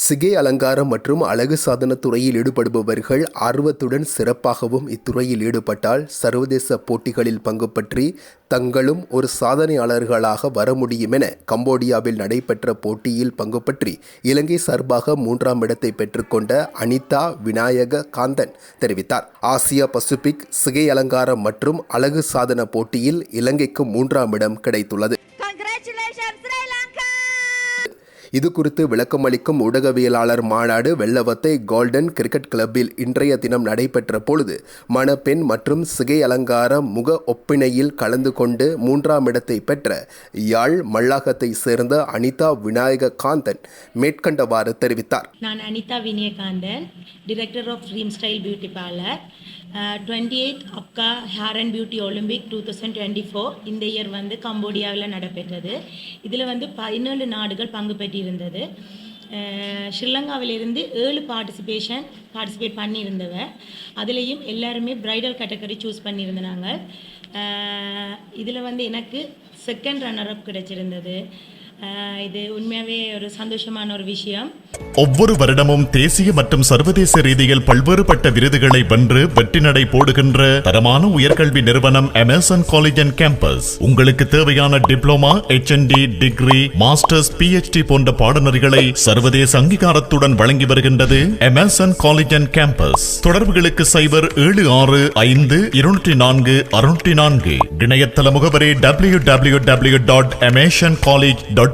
சிகை அலங்காரம் மற்றும் அழகு சாதன துறையில் ஈடுபடுபவர்கள் ஆர்வத்துடன் சிறப்பாகவும் இத்துறையில் ஈடுபட்டால் சர்வதேச போட்டிகளில் பங்கு பற்றி தங்களும் ஒரு சாதனையாளர்களாக வர முடியும் என கம்போடியாவில் நடைபெற்ற போட்டியில் பங்கு பற்றி இலங்கை சார்பாக 3ஆம் இடத்தை பெற்றுக்கொண்ட அனிதா விநாயக காந்தன் தெரிவித்தார். ஆசியா பசிபிக் சிகை அலங்காரம் மற்றும் அழகு சாதன போட்டியில் இலங்கைக்கு 3ஆம் இடம் கிடைத்துள்ளது. இது குறித்து விளக்கமளிக்கும் ஊடகவியலாளர் மாநாடு வெள்ளவத்தை கோல்டன் கிரிக்கெட் கிளப்பில் இன்றைய தினம் நடைபெற்ற பொழுது மணப்பெண் மற்றும் சிகை அலங்கார முக ஒப்பினையில் கலந்து கொண்டு 3ஆம் இடத்தை பெற்ற யாழ் மல்லாகத்தை சேர்ந்த அனிதா விநாயக காந்தன் மேற்கண்டவாறு தெரிவித்தார். நான் Anitha Vinayakanthan, director of Dream Style beauty parlour. 28 அப்கா ஹேர் அண்ட் பியூட்டி ஒலிம்பிக் 2024 இந்த இயர் கம்போடியாவில் நடைபெற்றது. இதில் 17 நாடுகள் பங்கு பெற்றிருந்தது. ஸ்ரீலங்காவிலிருந்து 7 பார்ட்டிசிபேட் பண்ணியிருந்தவ. அதுலேயும் எல்லாருமே பிரைடல் கேட்டகரி சூஸ் பண்ணியிருந்தாங்க. இதில் எனக்கு செகண்ட் ரன்னர் அப் கிடைச்சிருந்தது. இது உண்மையாகவே ஒரு சந்தோஷமான ஒரு விஷயம். ஒவ்வொரு வருடமும் தேசிய மற்றும் சர்வதேச ரீதியில் பல்வேறுபட்ட விருதுகளை வென்று வெற்றி நடை போடுகின்ற தரமான உயர்கல்வி நிறுவனம் அமேசன் காலேஜ் அண்ட் கேம்பஸ் உங்களுக்கு தேவையான diploma, HND, degree, masters, PhD போன்ற பாடநெறிகளை சர்வதேச அங்கீகாரத்துடன் வழங்கி வருகின்றது அமேசன் காலேஜ் அண்ட் கேம்பஸ். தொடர்புகளுக்கு 0765204 இணையதள முகவரி www.amationcollege.lk.